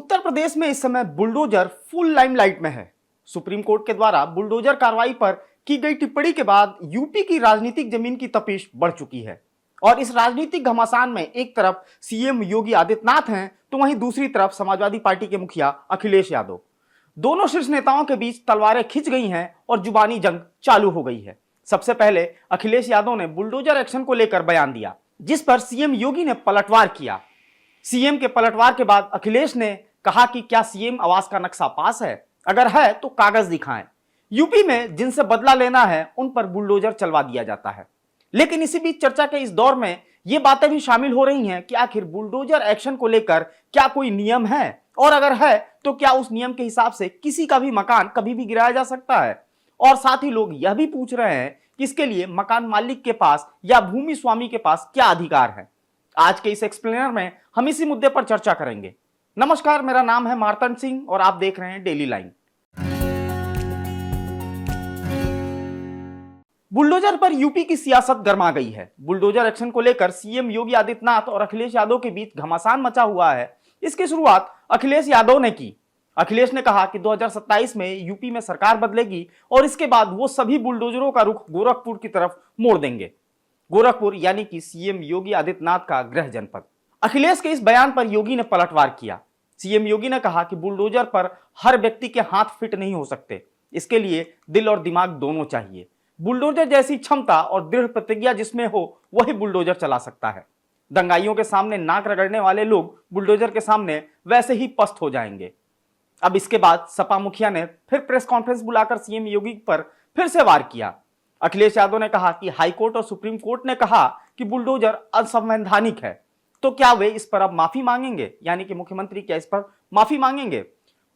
उत्तर प्रदेश में इस समय बुलडोजर फुल लाइमलाइट में है। सुप्रीम कोर्ट के द्वारा बुलडोजर कार्रवाई पर की गई टिप्पणी के बाद यूपी की राजनीतिक जमीन की तपिश बढ़ चुकी है और इस राजनीतिक घमासान में एक तरफ सीएम योगी आदित्यनाथ हैं तो वहीं दूसरी तरफ समाजवादी पार्टी के मुखिया अखिलेश यादव। दोनों शीर्ष नेताओं के बीच तलवारें खिंच गई हैं और जुबानी जंग चालू हो गई है। सबसे पहले अखिलेश यादव ने बुलडोजर एक्शन को लेकर बयान दिया, जिस पर सीएम योगी ने पलटवार किया। सीएम के पलटवार के बाद अखिलेश ने कहा कि क्या सीएम आवास का नक्शा पास है, अगर है तो कागज दिखाएं। यूपी में जिनसे बदला लेना है उन पर बुलडोजर चलवा दिया जाता है। लेकिन इसी बीच चर्चा के इस दौर में ये बातें भी शामिल हो रही हैं कि आखिर बुलडोजर एक्शन को लेकर क्या कोई नियम है और अगर है तो क्या उस नियम के हिसाब से किसी का भी मकान कभी भी गिराया जा सकता है। और साथ ही लोग यह भी पूछ रहे हैं कि इसके लिए मकान मालिक के पास या भूमि स्वामी के पास क्या अधिकार है। आज के इस एक्सप्लेनर में हम इसी मुद्दे पर चर्चा करेंगे। नमस्कार, मेरा नाम है मार्तंड सिंह और आप देख रहे हैं डेली लाइन। बुलडोजर पर यूपी की सियासत गर्मा गई है। बुलडोजर एक्शन को लेकर सीएम योगी आदित्यनाथ और अखिलेश यादव के बीच घमासान मचा हुआ है। इसकी शुरुआत अखिलेश यादव ने की। अखिलेश ने कहा कि 2027 में यूपी में सरकार बदलेगी और इसके बाद वो सभी बुलडोजरों का रुख गोरखपुर की तरफ मोड़ देंगे। गोरखपुर यानी कि सीएम योगी आदित्यनाथ का गृह जनपद। अखिलेश के इस बयान पर योगी ने पलटवार किया। सीएम योगी ने कहा कि बुलडोजर पर हर व्यक्ति के हाथ फिट नहीं हो सकते, इसके लिए दिल और दिमाग दोनों चाहिए। बुलडोजर जैसी क्षमता और दृढ़ प्रतिज्ञा जिसमें हो वही बुलडोजर चला सकता है। दंगाइयों के सामने नाक रगड़ने वाले लोग बुलडोजर के सामने वैसे ही पस्त हो जाएंगे। अब इसके बाद सपा मुखिया ने फिर प्रेस कॉन्फ्रेंस बुलाकर सीएम योगी पर फिर से वार किया। अखिलेश यादव ने कहा कि हाईकोर्ट और सुप्रीम कोर्ट ने कहा कि बुलडोजर असंवैधानिक है, तो क्या वे इस पर अब माफी मांगेंगे, यानी कि मुख्यमंत्री क्या इस पर माफी मांगेंगे।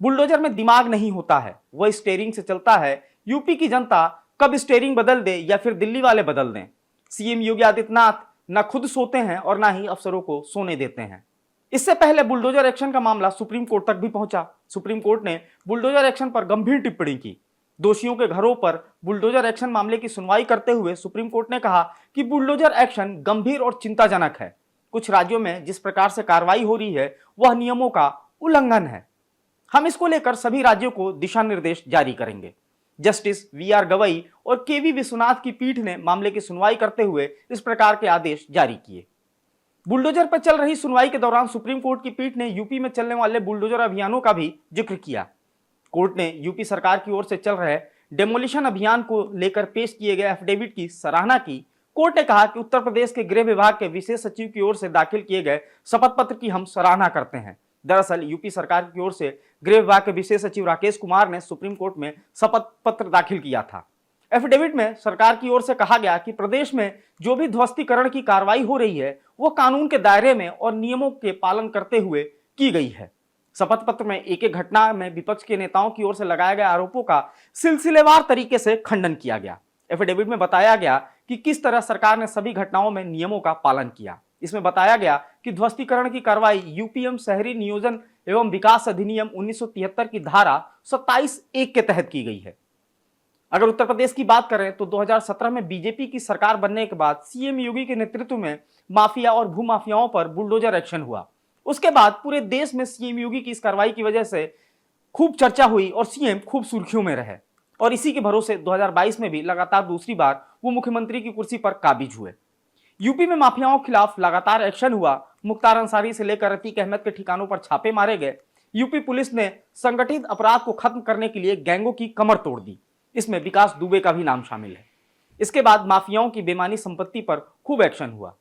बुलडोजर में दिमाग नहीं होता है, वह स्टीयरिंग से चलता है। यूपी की जनता कब स्टीयरिंग बदल दे या फिर दिल्ली वाले बदल दें। सीएम योगी आदित्यनाथ न खुद सोते हैं और ना ही अफसरों को सोने देते हैं। इससे पहले बुलडोजर एक्शन का मामला सुप्रीम कोर्ट तक भी पहुंचा। सुप्रीम कोर्ट ने बुलडोजर एक्शन पर गंभीर टिप्पणी की। दोषियों के घरों पर बुलडोजर एक्शन मामले की सुनवाई करते हुए सुप्रीम कोर्ट ने कहा कि बुलडोजर एक्शन गंभीर और चिंताजनक है। कुछ राज्यों में जिस प्रकार से कार्रवाई हो रही है वह नियमों का उल्लंघन है। हम इसको लेकर सभी राज्यों को दिशा निर्देश जारी करेंगे। जस्टिस वीआर गवई और केवी विश्वनाथ की पीठ ने मामले की सुनवाई करते हुए इस प्रकार के आदेश जारी किए। बुलडोजर पर चल रही सुनवाई के दौरान सुप्रीम कोर्ट की पीठ ने यूपी में चलने वाले बुलडोजर अभियानों का भी जिक्र किया। कोर्ट ने यूपी सरकार की ओर से चल रहे डेमोलिशन अभियान को लेकर पेश किए गए एफिडेविट की सराहना की। कोर्ट ने कहा कि उत्तर प्रदेश के गृह विभाग के विशेष सचिव की ओर से दाखिल किए गए शपथ पत्र की हम सराहना करते हैं। दरअसल यूपी सरकार की ओर से गृह विभाग के विशेष सचिव राकेश कुमार ने सुप्रीम कोर्ट में शपथ पत्र दाखिल किया था। एफिडेविट में सरकार की ओर से कहा गया कि प्रदेश में जो भी ध्वस्तीकरण की कार्रवाई हो रही है वो कानून के दायरे में और नियमों के पालन करते हुए की गई है। शपथ पत्र में एक एक घटना में विपक्ष के नेताओं की ओर से लगाए गए आरोपों का सिलसिलेवार तरीके से खंडन किया गया। एफिडेविट में बताया गया कि किस तरह सरकार ने सभी घटनाओं में नियमों का पालन किया। इसमें बताया गया कि ध्वस्तीकरण की कार्रवाई यूपीएम शहरी नियोजन एवं विकास अधिनियम 1973 की धारा 27(1) के तहत की गई है। अगर उत्तर प्रदेश की बात करें तो 2017 में बीजेपी की सरकार बनने के बाद सीएम योगी के नेतृत्व में माफिया और भूमाफियाओं पर बुलडोजर एक्शन हुआ। उसके बाद पूरे देश में सीएम योगी की इस कार्रवाई की वजह से खूब चर्चा हुई और सीएम खूब सुर्खियों में रहे और इसी के भरोसे 2022 में भी लगातार दूसरी बार वो मुख्यमंत्री की कुर्सी पर काबिज हुए। यूपी में माफियाओं के खिलाफ लगातार एक्शन हुआ। मुख्तार अंसारी से लेकर अतीक अहमद के ठिकानों पर छापे मारे गए। यूपी पुलिस ने संगठित अपराध को खत्म करने के लिए गैंगों की कमर तोड़ दी। इसमें विकास दुबे का भी नाम शामिल है। इसके बाद माफियाओं की बेमानी संपत्ति पर खूब एक्शन हुआ।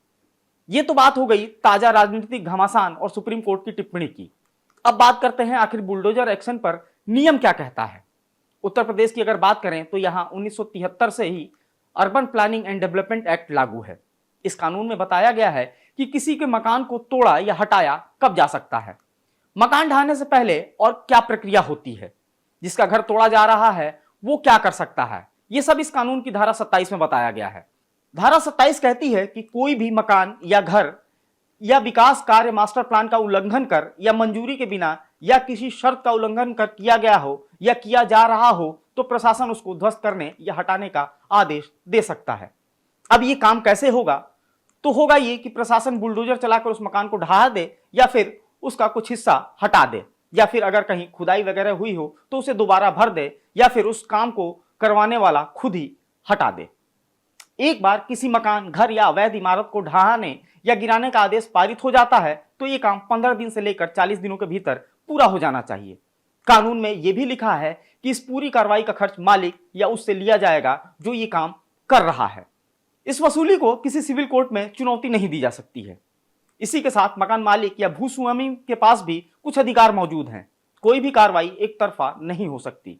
ये तो बात हो गई ताजा राजनीतिक घमासान और सुप्रीम कोर्ट की टिप्पणी की। अब बात करते हैं आखिर बुलडोजर एक्शन पर नियम क्या कहता है। उत्तर प्रदेश की अगर बात करें तो यहाँ 1973 से ही urban planning and development act लागू है। इस कानून में बताया गया है कि किसी के मकान को तोड़ा या हटाया कब जा सकता है, मकान ढहाने से पहले और क्या प्रक्रिया होती है, जिसका घर तोड़ा जा रहा है वो क्या कर सकता है, ये सब इस कानून की धारा 27 में बताया गया है। धारा 27 कहती है कि कोई भी मकान या घर या विकास कार्य मास्टर प्लान का उल्लंघन कर या मंजूरी के बिना या किसी शर्त का उल्लंघन कर किया गया हो या किया जा रहा हो तो प्रशासन उसको ध्वस्त करने या हटाने का आदेश दे सकता है। अब ये काम कैसे होगा? तो होगा ये कि प्रशासन बुलडोजर चलाकर उस मकान को ढहा दे या फिर उसका कुछ हिस्सा हटा दे। या फिर अगर कहीं खुदाई वगैरह हुई हो तो उसे दोबारा भर दे, या फिर उस काम को करवाने वाला खुद ही हटा दे। एक बार किसी मकान, घर या अवैध इमारत को ढहाने या गिराने का आदेश पारित हो जाता है तो ये काम 15 दिन से लेकर 40 दिनों के भीतर पूरा हो जाना चाहिए। कानून में यह भी लिखा है कि इस पूरी कार्रवाई का खर्च मालिक या उससे लिया जाएगा जो ये काम कर रहा है। इस वसूली को किसी सिविल कोर्ट में चुनौती नहीं दी जा सकती है। इसी के साथ मकान मालिक या भूस्वामी के पास भी कुछ अधिकार मौजूद हैं। कोई भी कार्रवाई एक तरफा नहीं हो सकती।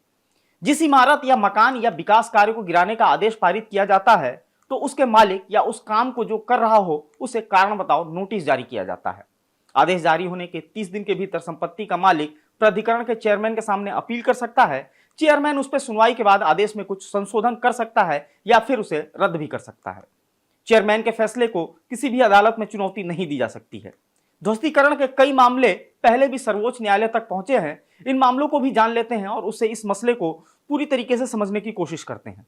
जिस इमारत या मकान या विकास कार्य को गिराने का आदेश पारित किया जाता है तो उसके मालिक या उस काम को जो कर रहा हो उसे कारण बताओ नोटिस जारी किया जाता है। आदेश जारी होने के 30 दिन के भीतर संपत्ति का मालिक प्राधिकरण के चेयरमैन के सामने अपील कर सकता है। चेयरमैन उस पर सुनवाई के बाद आदेश में कुछ संशोधन कर सकता है या फिर उसे रद्द भी कर सकता है। चेयरमैन के फैसले को किसी भी अदालत में चुनौती नहीं दी जा सकती है। ध्वस्तीकरण के कई मामले पहले भी सर्वोच्च न्यायालय तक पहुंचे हैं। इन मामलों को भी जान लेते हैं और उससे इस मसले को पूरी तरीके से समझने की कोशिश करते हैं।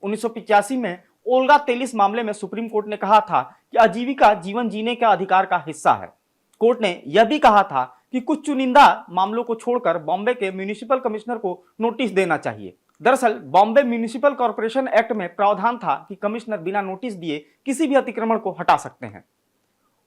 1985 में ओल्गा तेलिस मामले में सुप्रीम कोर्ट ने कहा था कि आजीविका जीवन जीने का अधिकार का हिस्सा है। कोर्ट ने यह भी कहा था कि कुछ चुनिंदा मामलों को छोड़कर बॉम्बे के म्युनिसिपल कमिश्नर को नोटिस देना चाहिए। दरअसल बॉम्बे म्युनिसिपल कॉर्पोरेशन एक्ट में प्रावधान था कि कमिश्नर बिना नोटिस दिए किसी भी अतिक्रमण को हटा सकते हैं।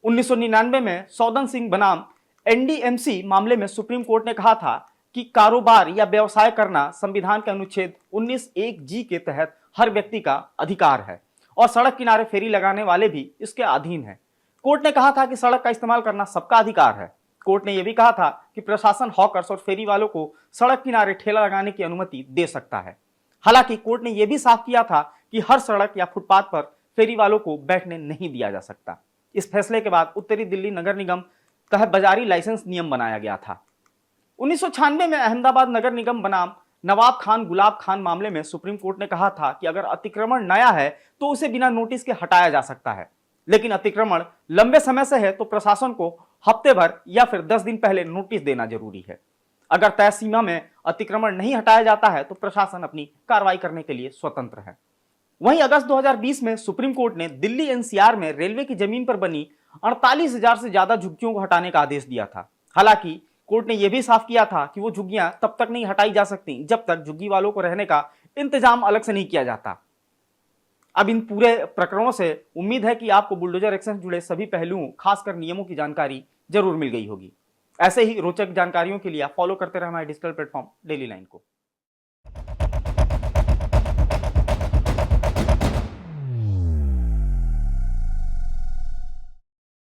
1999 में सौदन सिंह बनाम एनडीएमसी मामले में सुप्रीम कोर्ट ने कहा था कि कारोबार या व्यवसाय करना संविधान के अनुच्छेद 19(1)(g) के तहत हर व्यक्ति का अधिकार है और सड़क किनारे फेरी लगाने वाले भी इसके अधीन है। कोर्ट ने कहा था कि सड़क का इस्तेमाल करना सबका अधिकार है। कोर्ट ने यह भी कहा था कि प्रशासन हॉकर्स और फेरी वालों को सड़क किनारे ठेला लगाने की अनुमति दे सकता है। हालांकि कोर्ट ने यह भी साफ किया था कि हर सड़क या फुटपाथ पर फेरी वालों को बैठने नहीं दिया जा सकता। इस फैसले के बाद उत्तरी दिल्ली नगर निगम तहत बाजारी लाइसेंस नियम बनाया गया था। 1996 में अहमदाबाद नगर निगम बनाम नवाब खान गुलाब खान मामले में सुप्रीम कोर्ट ने कहा था कि अगर अतिक्रमण नया है तो उसे बिना नोटिस के हटाया जा सकता है, लेकिन अतिक्रमण लंबे समय से है तो प्रशासन को हफ्ते भर या फिर 10 दिन पहले नोटिस देना जरूरी है। अगर तय सीमा में अतिक्रमण नहीं हटाया जाता है तो प्रशासन अपनी कार्रवाई करने के लिए स्वतंत्र है। वहीं अगस्त 2020 में सुप्रीम कोर्ट ने दिल्ली एनसीआर में रेलवे की जमीन पर बनी 48,000 से ज्यादा झुग्गियों को हटाने का आदेश दिया था। हालांकि कोर्ट ने यह भी साफ किया था कि वो झुग्गियां तब तक नहीं हटाई जा सकती जब तक झुग्गी वालों को रहने का इंतजाम अलग से नहीं किया जाता। अब इन पूरे प्रकरणों से उम्मीद है कि आपको बुलडोजर एक्शन से जुड़े सभी पहलुओं, खासकर नियमों की जानकारी जरूर मिल गई होगी। ऐसे ही रोचक जानकारियों के लिए आप फॉलो करते रहें हमारे डिजिटल प्लेटफॉर्म डेली लाइन को।